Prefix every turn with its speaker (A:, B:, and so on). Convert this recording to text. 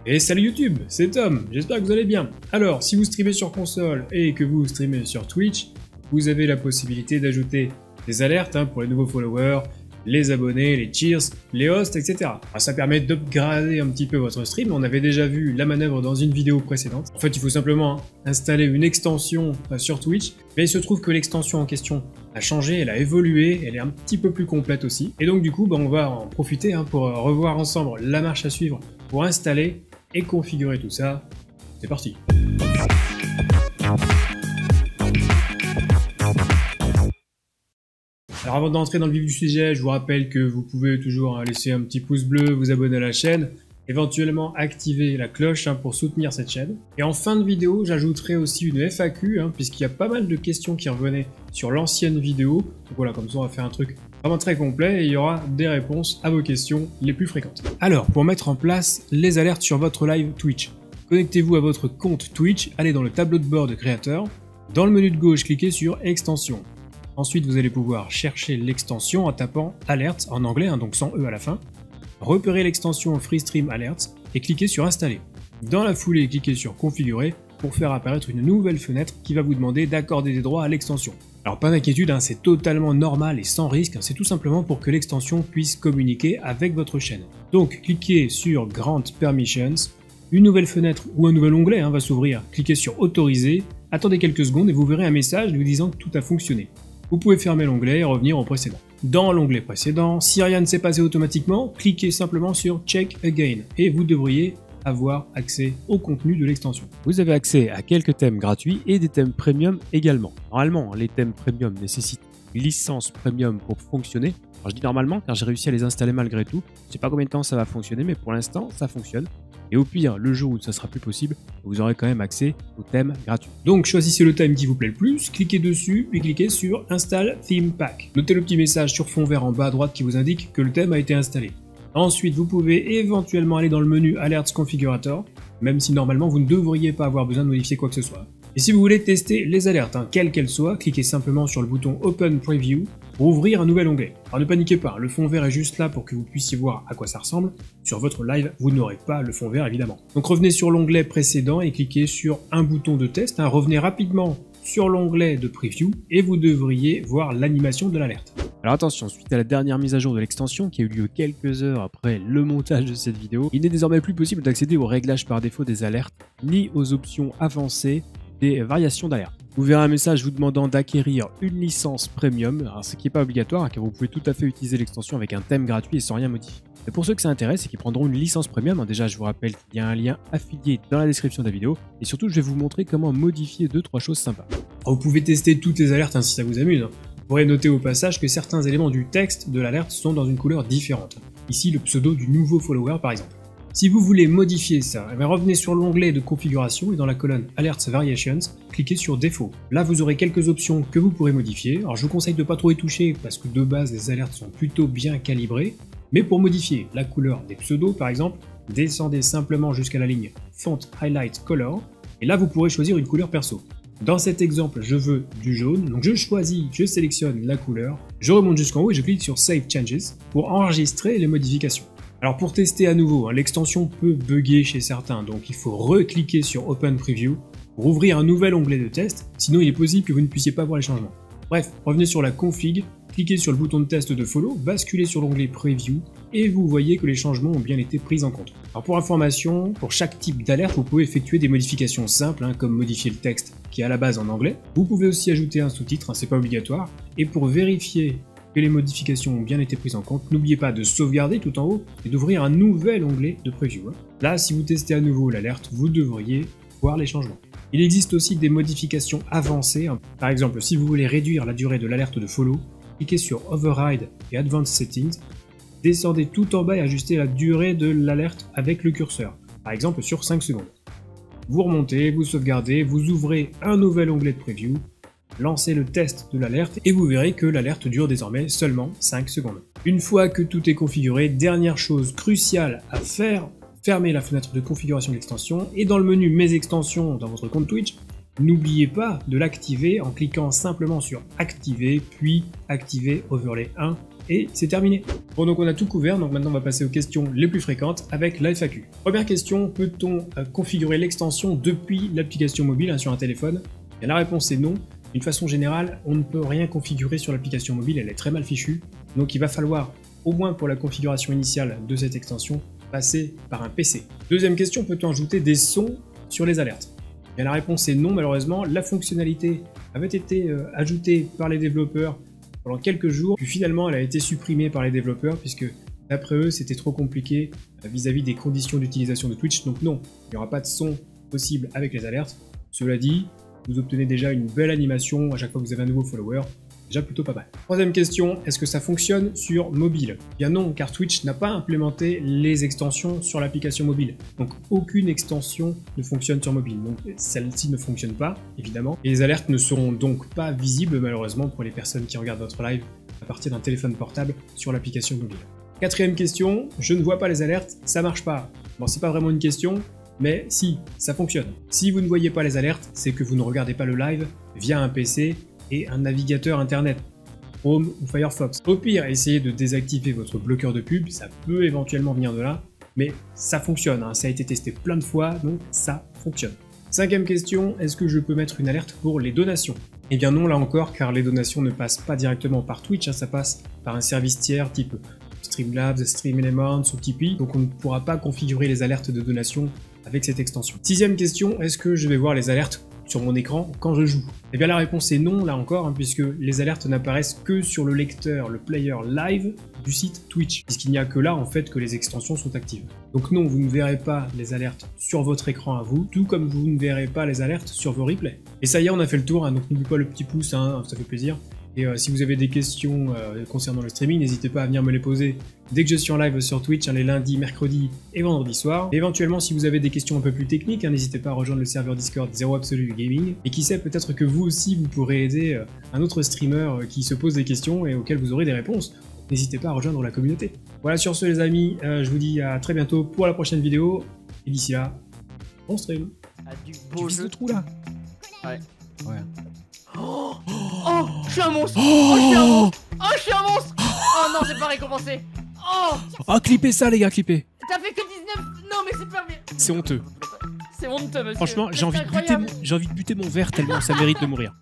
A: Et salut YouTube, c'est Tom, j'espère que vous allez bien. Alors, si vous streamez sur console et que vous streamez sur Twitch, vous avez la possibilité d'ajouter des alertes pour les nouveaux followers, les abonnés, les cheers, les hosts, etc. Alors, ça permet d'upgrader un petit peu votre stream, on avait déjà vu la manœuvre dans une vidéo précédente. En fait, il faut simplement installer une extension sur Twitch, mais il se trouve que l'extension en question a changé, elle a évolué, elle est un petit peu plus complète aussi. Et donc du coup, on va en profiter pour revoir ensemble la marche à suivre pour installer et configurer tout ça. C'est parti. Alors avant d'entrer dans le vif du sujet, je vous rappelle que vous pouvez toujours laisser un petit pouce bleu, vous abonner à la chaîne, éventuellement activer la cloche pour soutenir cette chaîne. Et en fin de vidéo, j'ajouterai aussi une FAQ, puisqu'il y a pas mal de questions qui revenaient sur l'ancienne vidéo. Donc voilà, comme ça on va faire un truc vraiment très complet et il y aura des réponses à vos questions les plus fréquentes. Alors, pour mettre en place les alertes sur votre live Twitch, connectez-vous à votre compte Twitch, allez dans le tableau de bord de créateur, dans le menu de gauche, cliquez sur Extensions. Ensuite, vous allez pouvoir chercher l'extension en tapant Alert en anglais, donc sans E à la fin. Repérez l'extension FreeStream Alerts et cliquez sur Installer. Dans la foulée, cliquez sur Configurer pour faire apparaître une nouvelle fenêtre qui va vous demander d'accorder des droits à l'extension. Alors pas d'inquiétude, c'est totalement normal et sans risque, c'est tout simplement pour que l'extension puisse communiquer avec votre chaîne. Donc cliquez sur Grant Permissions, une nouvelle fenêtre ou un nouvel onglet va s'ouvrir, cliquez sur Autoriser, attendez quelques secondes et vous verrez un message vous disant que tout a fonctionné. Vous pouvez fermer l'onglet et revenir au précédent. Dans l'onglet précédent, si rien ne s'est passé automatiquement, cliquez simplement sur Check Again et vous devriez avoir accès au contenu de l'extension.
B: Vous avez accès à quelques thèmes gratuits et des thèmes premium également. Normalement, les thèmes premium nécessitent une licence premium pour fonctionner. Alors je dis normalement car j'ai réussi à les installer malgré tout. Je ne sais pas combien de temps ça va fonctionner, mais pour l'instant, ça fonctionne. Et au pire, le jour où ça sera plus possible, vous aurez quand même accès aux thèmes gratuits.
A: Donc choisissez le thème qui vous plaît le plus, cliquez dessus, puis cliquez sur Install Theme Pack. Notez le petit message sur fond vert en bas à droite qui vous indique que le thème a été installé. Ensuite, vous pouvez éventuellement aller dans le menu Alerts Configurator, même si normalement vous ne devriez pas avoir besoin de modifier quoi que ce soit. Et si vous voulez tester les alertes, quelles qu'elles soient, cliquez simplement sur le bouton Open Preview pour ouvrir un nouvel onglet. Alors ne paniquez pas, le fond vert est juste là pour que vous puissiez voir à quoi ça ressemble. Sur votre live, vous n'aurez pas le fond vert évidemment. Donc revenez sur l'onglet précédent et cliquez sur un bouton de test. Revenez rapidement sur l'onglet de Preview et vous devriez voir l'animation de l'alerte.
B: Alors attention, suite à la dernière mise à jour de l'extension qui a eu lieu quelques heures après le montage de cette vidéo, il n'est désormais plus possible d'accéder aux réglages par défaut des alertes ni aux options avancées des variations d'alerte. Vous verrez un message vous demandant d'acquérir une licence premium, alors ce qui n'est pas obligatoire car vous pouvez tout à fait utiliser l'extension avec un thème gratuit et sans rien modifier. Et pour ceux que ça intéresse, c'est qu'ils prendront une licence premium. Déjà, je vous rappelle qu'il y a un lien affilié dans la description de la vidéo et surtout, je vais vous montrer comment modifier 2-3 choses sympas.
A: Alors, vous pouvez tester toutes les alertes si ça vous amuse. Vous pourrez noter au passage que certains éléments du texte de l'alerte sont dans une couleur différente. Ici, le pseudo du nouveau follower par exemple. Si vous voulez modifier ça, revenez sur l'onglet de configuration et dans la colonne Alerts Variations, cliquez sur Défaut. Là, vous aurez quelques options que vous pourrez modifier. Alors, je vous conseille de ne pas trop y toucher parce que de base, les alertes sont plutôt bien calibrées. Mais pour modifier la couleur des pseudos, par exemple, descendez simplement jusqu'à la ligne Font Highlight Color et là, vous pourrez choisir une couleur perso. Dans cet exemple, je veux du jaune, donc je sélectionne la couleur, je remonte jusqu'en haut et je clique sur Save Changes pour enregistrer les modifications. Alors pour tester à nouveau, l'extension peut bugger chez certains, donc il faut recliquer sur Open Preview pour ouvrir un nouvel onglet de test, sinon il est possible que vous ne puissiez pas voir les changements. Bref, revenez sur la config, cliquez sur le bouton de test de follow, basculez sur l'onglet Preview et vous voyez que les changements ont bien été pris en compte. Alors pour information, pour chaque type d'alerte, vous pouvez effectuer des modifications simples, comme modifier le texte qui est à la base en anglais. Vous pouvez aussi ajouter un sous-titre, c'est pas obligatoire. Et pour vérifier que les modifications ont bien été prises en compte, n'oubliez pas de sauvegarder tout en haut et d'ouvrir un nouvel onglet de Preview. Là, si vous testez à nouveau l'alerte, vous devriez voir les changements. Il existe aussi des modifications avancées. Par exemple, si vous voulez réduire la durée de l'alerte de follow, cliquez sur Override et Advanced Settings. Descendez tout en bas et ajustez la durée de l'alerte avec le curseur, par exemple sur 5 secondes. Vous remontez, vous sauvegardez, vous ouvrez un nouvel onglet de Preview, lancez le test de l'alerte et vous verrez que l'alerte dure désormais seulement 5 secondes. Une fois que tout est configuré, dernière chose cruciale à faire, fermez la fenêtre de configuration de l'extension et dans le menu Mes extensions dans votre compte Twitch, n'oubliez pas de l'activer en cliquant simplement sur Activer puis Activer Overlay 1 et c'est terminé. Bon, donc on a tout couvert, donc maintenant on va passer aux questions les plus fréquentes avec la FAQ. Première question, peut-on configurer l'extension depuis l'application mobile sur un téléphone? Et la réponse est non. D'une façon générale, on ne peut rien configurer sur l'application mobile, elle est très mal fichue, donc il va falloir, au moins pour la configuration initiale de cette extension, passer par un PC. Deuxième question, peut-on ajouter des sons sur les alertes? Et la réponse est non, malheureusement. La fonctionnalité avait été ajoutée par les développeurs pendant quelques jours, puis finalement elle a été supprimée par les développeurs puisque d'après eux c'était trop compliqué vis-à-vis des conditions d'utilisation de Twitch, donc non, il n'y aura pas de son possible avec les alertes. Cela dit, vous obtenez déjà une belle animation à chaque fois que vous avez un nouveau follower, déjà plutôt pas mal. Troisième question, est-ce que ça fonctionne sur mobile? Eh bien non, car Twitch n'a pas implémenté les extensions sur l'application mobile. Donc aucune extension ne fonctionne sur mobile. Donc celle-ci ne fonctionne pas, évidemment. Et les alertes ne seront donc pas visibles, malheureusement, pour les personnes qui regardent votre live à partir d'un téléphone portable sur l'application mobile. Quatrième question, je ne vois pas les alertes, ça marche pas. Bon, c'est pas vraiment une question, mais si, ça fonctionne. Si vous ne voyez pas les alertes, c'est que vous ne regardez pas le live via un PC et un navigateur internet, Chrome ou Firefox. Au pire, essayez de désactiver votre bloqueur de pub, ça peut éventuellement venir de là, mais ça fonctionne, ça a été testé plein de fois, donc ça fonctionne. Cinquième question, est-ce que je peux mettre une alerte pour les donations? Eh bien non, là encore, car les donations ne passent pas directement par Twitch, ça passe par un service tiers type Streamlabs, StreamElements ou Tipeee, donc on ne pourra pas configurer les alertes de donation avec cette extension. Sixième question, est-ce que je vais voir les alertes sur mon écran quand je joue? Eh bien la réponse est non, là encore, puisque les alertes n'apparaissent que sur le lecteur, le player live du site Twitch, puisqu'il n'y a que là en fait que les extensions sont actives. Donc non, vous ne verrez pas les alertes sur votre écran à vous, tout comme vous ne verrez pas les alertes sur vos replays. Et ça y est, on a fait le tour, donc n'oubliez pas le petit pouce, ça fait plaisir. Et si vous avez des questions concernant le streaming, n'hésitez pas à venir me les poser dès que je suis en live sur Twitch, les lundis, mercredis et vendredis soirs. Et éventuellement, si vous avez des questions un peu plus techniques, n'hésitez pas à rejoindre le serveur Discord Zero Absolute Gaming. Et qui sait, peut-être que vous aussi, vous pourrez aider un autre streamer qui se pose des questions et auxquelles vous aurez des réponses. N'hésitez pas à rejoindre la communauté. Voilà, sur ce les amis, je vous dis à très bientôt pour la prochaine vidéo. Et d'ici là, bon stream.
C: Du
B: Tu
C: beau
B: vises
C: jeu.
B: le trou là?
C: Ouais.
B: Ouais.
C: Oh, je suis un monstre. Oh, je suis un monstre. Oh, je suis un monstre. Oh non, j'ai pas récompensé. Oh,
B: Oh, clippez ça les gars, clippez!
C: t'as fait que 19. Non, mais c'est pas bien.
B: C'est honteux.
C: C'est honteux, monsieur.
B: Franchement,
C: Mais
B: j'ai envie
C: c'est
B: de buter
C: incroyable.
B: j'ai envie de buter mon verre tellement ça mérite de mourir.